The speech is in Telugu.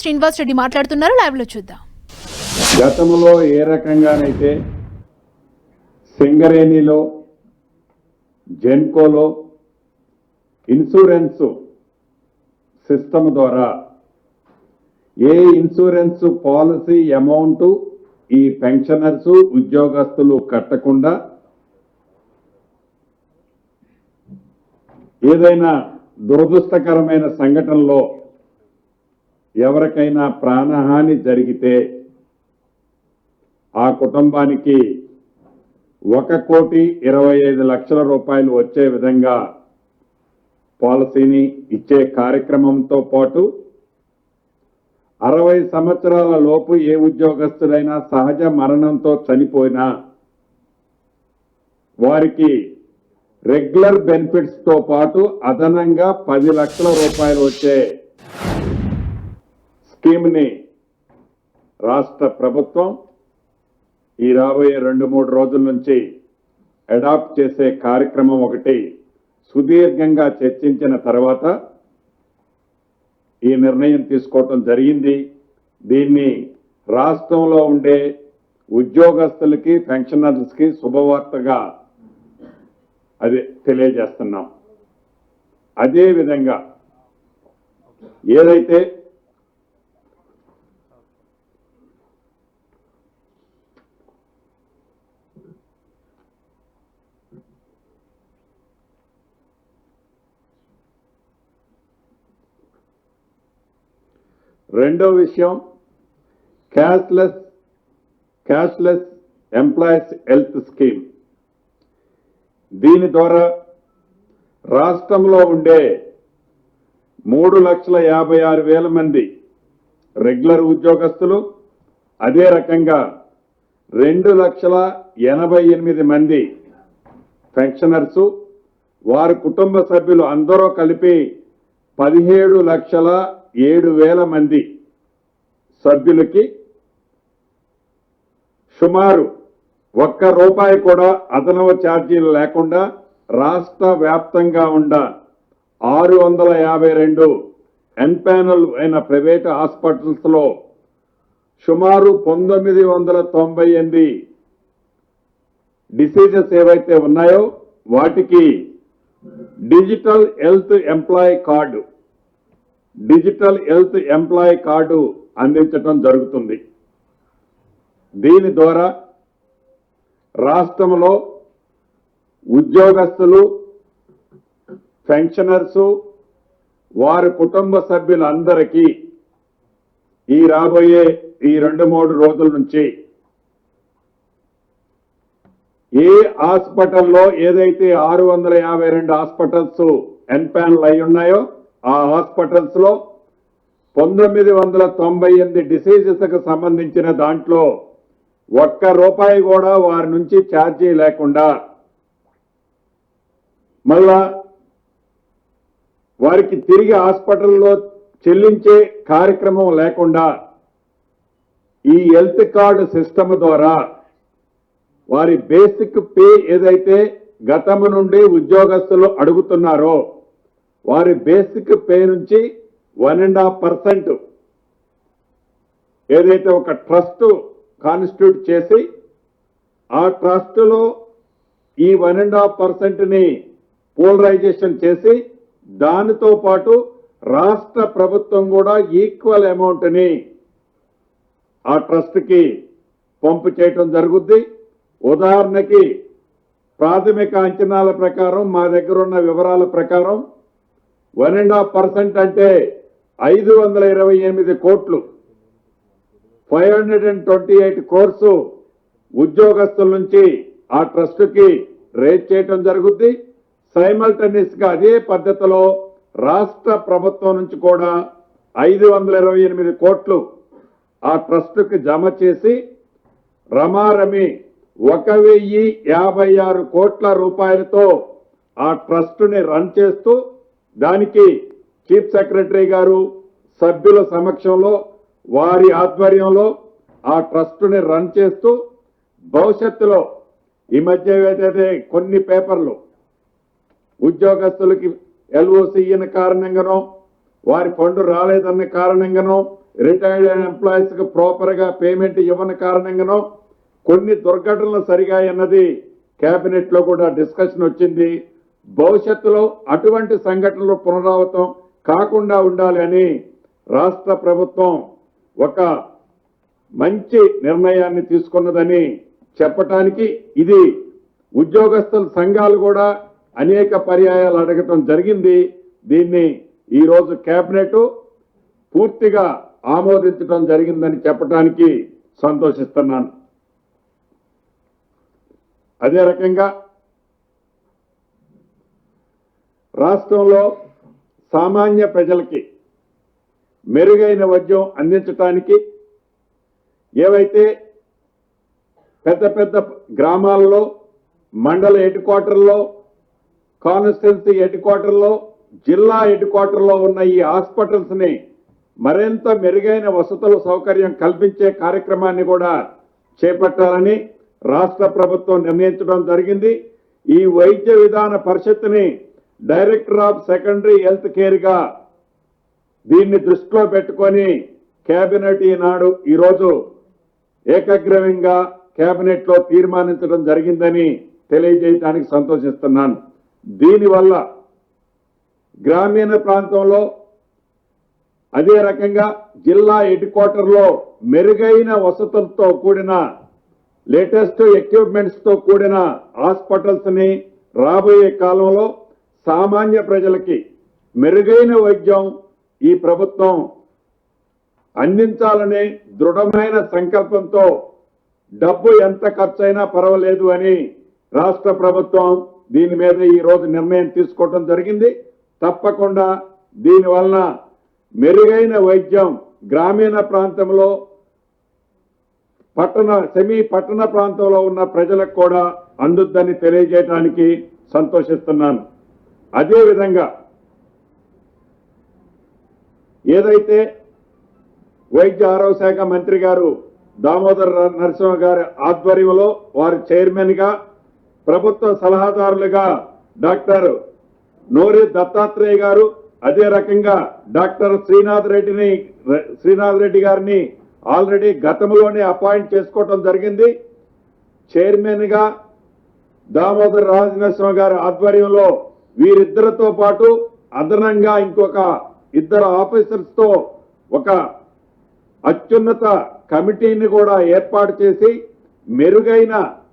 శ్రీనివాస్ రెడ్డి మాట్లాడుతున్నారు. లైవ్ లో చూద్దాం. గతంలో ఏ రకంగానైతే సింగరేణిలో జెన్కోలో ఇన్సూరెన్స్ సిస్టమ్ ద్వారా ఏ ఇన్సూరెన్స్ పాలసీ అమౌంట్ ఈ పెన్షనర్స్ ఉద్యోగస్తులు కట్టకుండా ఏదైనా దురదృష్టకరమైన సంఘటనలో ఎవరికైనా ప్రాణహాని జరిగితే ఆ కుటుంబానికి 1,25,00,000 రూపాయలు వచ్చే విధంగా పాలసీని ఇచ్చే కార్యక్రమంతో పాటు 60 సంవత్సరాల లోపు ఏ ఉద్యోగస్తుడైనా సహజ మరణంతో చనిపోయినా వారికి రెగ్యులర్ బెనిఫిట్స్ తో పాటు అదనంగా 10 లక్షల రూపాయలు వచ్చే స్కీమ్ ని రాష్ట్ర ప్రభుత్వం ఈ రాబోయే 2-3 రోజుల నుంచి అడాప్ట్ చేసే కార్యక్రమం ఒకటి సుదీర్ఘంగా చర్చించిన తర్వాత ఈ నిర్ణయం తీసుకోవటం జరిగింది. దీన్ని రాష్ట్రంలో ఉండే ఉద్యోగస్తులకి పెన్షనర్స్కి శుభవార్తగా అది తెలియజేస్తున్నాం. అదే విధంగా ఏదైతే రెండో విషయం క్యాష్లెస్ ఎంప్లాయీస్ హెల్త్ స్కీమ్. దీని ద్వారా రాష్ట్రంలో ఉండే 3,56,000 మంది రెగ్యులర్ ఉద్యోగస్తులు, అదే రకంగా 2,88,000 మంది పెన్షనర్స్, వారి కుటుంబ సభ్యులు అందరూ కలిపి 17,07,000 మంది సభ్యులకి సుమారు ₹1 కూడా అదనపు ఛార్జీలు లేకుండా రాష్ట్ర వ్యాప్తంగా ఉన్న 652 ఎన్పానల్ అయిన ప్రైవేట్ హాస్పిటల్స్ లో సుమారు 998 డిసీజెస్ ఏవైతే ఉన్నాయో వాటికి డిజిటల్ హెల్త్ ఎంప్లాయీ కార్డు అందించడం జరుగుతుంది. దీని ద్వారా రాష్ట్రంలో ఉద్యోగస్తులు, పెన్షనర్స్, వారి కుటుంబ సభ్యులందరికీ ఈ రాబోయే ఈ 2-3 రోజుల నుంచి ఏ హాస్పిటల్లో ఏదైతే 652 హాస్పిటల్స్ ఎన్పానల్ అయి ఉన్నాయో ఆ హాస్పిటల్స్ లో 998 డిసీజెస్ కు సంబంధించిన దాంట్లో ₹1 కూడా వారి నుంచి ఛార్జీ లేకుండా, మళ్ళా వారికి తిరిగి హాస్పిటల్లో చెల్లించే కార్యక్రమం లేకుండా ఈ హెల్త్ కార్డు సిస్టమ్ ద్వారా వారి బేసిక్ పే ఏదైతే గతం నుండి ఉద్యోగస్తులు అడుగుతున్నారో వారి బేసిక్ పే నుంచి 1.5% ఏదైతే ఒక ట్రస్ట్ కాన్స్టిట్యూట్ చేసి ఆ ట్రస్ట్ లో ఈ 1.5%ని పోలరైజేషన్ చేసి దానితో పాటు రాష్ట్ర ప్రభుత్వం కూడా ఈక్వల్ అమౌంట్ ని ఆ ట్రస్ట్ కి పంపు చేయటం జరుగుద్ది. ఉదాహరణకి ప్రాథమిక అంచనాల ప్రకారం మా దగ్గర ఉన్న వివరాల ప్రకారం 1.5% అంటే 528 కోట్లు, 528 crores ఉద్యోగస్తుల నుంచి ఆ ట్రస్ట్ కి రేట్ చేయటం జరుగుద్ది. సైమల్టేనియస్ గా అదే పద్ధతిలో రాష్ట్ర ప్రభుత్వం నుంచి కూడా 528 కోట్లు ఆ ట్రస్ట్ కి జమ చేసి రమారమి 1,056 కోట్ల రూపాయలతో ఆ ట్రస్ట్ ని రన్ చేస్తూ దానికి చీఫ్ సెక్రటరీ గారు సభ్యుల సమక్షంలో వారి ఆధ్వర్యంలో ఆ ట్రస్ట్ ని రన్ చేస్తూ భవిష్యత్తులో ఈ మధ్య ఏదైతే కొన్ని పేపర్లు ఉద్యోగస్తులకి LOC కారణంగానో వారి ఫండ్ రాలేదన్న కారణంగానో రిటైర్డ్ ఎంప్లాయీస్ కు ప్రాపర్ గా పేమెంట్ ఇవ్వని కారణంగానో కొన్ని దుర్ఘటనలు సరిగా అన్నది కేబినెట్ లో కూడా డిస్కషన్ వచ్చింది. భవిష్యత్తులో అటువంటి సంఘటనలు పునరావృతం కాకుండా ఉండాలి అని రాష్ట్ర ప్రభుత్వం ఒక మంచి నిర్ణయాన్ని తీసుకున్నదని చెప్పటానికి ఇది ఉద్యోగస్తుల సంఘాలు కూడా అనేక పర్యాయాలు అడగటం జరిగింది. దీన్ని ఈ రోజు కేబినెట్ పూర్తిగా ఆమోదించడం జరిగిందని చెప్పడానికి సంతోషిస్తున్నాను. అదే రకంగా రాష్ట్రంలో సామాన్య ప్రజలకి మెరుగైన వైద్యం అందించడానికి ఏవైతే పెద్ద పెద్ద గ్రామాల్లో, మండల హెడ్ క్వార్టర్లో, కాన్స్టిట్యున్సీ హెడ్ క్వార్టర్లో, జిల్లా హెడ్ క్వార్టర్లో ఉన్న ఈ హాస్పిటల్స్ ని మరింత మెరుగైన వసతుల సౌకర్యం కల్పించే కార్యక్రమాన్ని కూడా చేపట్టాలని రాష్ట్ర ప్రభుత్వం నిర్ణయించడం జరిగింది. ఈ వైద్య విధాన పరిషత్ని director of secondary health care గా దీన్ని దృష్టిలో పెట్టుకొని కేబినెట్ ఈరోజు ఏకగ్రీవంగా కేబినెట్ లో తీర్మానించడం జరిగిందని తెలియజేయడానికి సంతోషిస్తున్నాను. దీనివల్ల గ్రామీణ ప్రాంతంలో అదే రకంగా జిల్లా హెడ్ క్వార్టర్లో మెరుగైన వసతులతో కూడిన లేటెస్ట్ ఎక్విప్మెంట్స్ తో కూడిన హాస్పిటల్స్ ని రాబోయే కాలంలో సామాన్య ప్రజలకి మెరుగైన వైద్యం ఈ ప్రభుత్వం అందించాలనే దృఢమైన సంకల్పంతో డబ్బు ఎంత ఖర్చైనా పర్వాలేదు అని రాష్ట్ర ప్రభుత్వం దీని మీద ఈ రోజు నిర్ణయం తీసుకోవడం జరిగింది. తప్పకుండా దీనివలన మెరుగైన వైద్యం గ్రామీణ ప్రాంతంలో, పట్టణ ప్రాంతంలో ఉన్న ప్రజలకు కూడా అందుద్దని తెలియజేయడానికి సంతోషిస్తున్నాను. అదేవిధంగా ఏదైతే వైద్య ఆరోగ్య శాఖ మంత్రి గారు దామోదర నరసింహ గారి ఆధ్వర్యంలో వారి చైర్మన్ గా, ప్రభుత్వ సలహాదారులుగా డాక్టర్ నోరి దత్తాత్రేయ గారు, అదే రకంగా డాక్టర్ శ్రీనాథ్ రెడ్డి గారిని ఆల్రెడీ గతంలోనే అపాయింట్ చేసుకోవడం జరిగింది. చైర్మన్ గా దామోదర రాజనరసింహ గారి ఆధ్వర్యంలో వీరిద్దరితో పాటు అదనంగా ఇంకొక 2 ఆఫీసర్స్ తో ఒక అత్యున్నత కమిటీని కూడా ఏర్పాటు చేసి మెరుగైన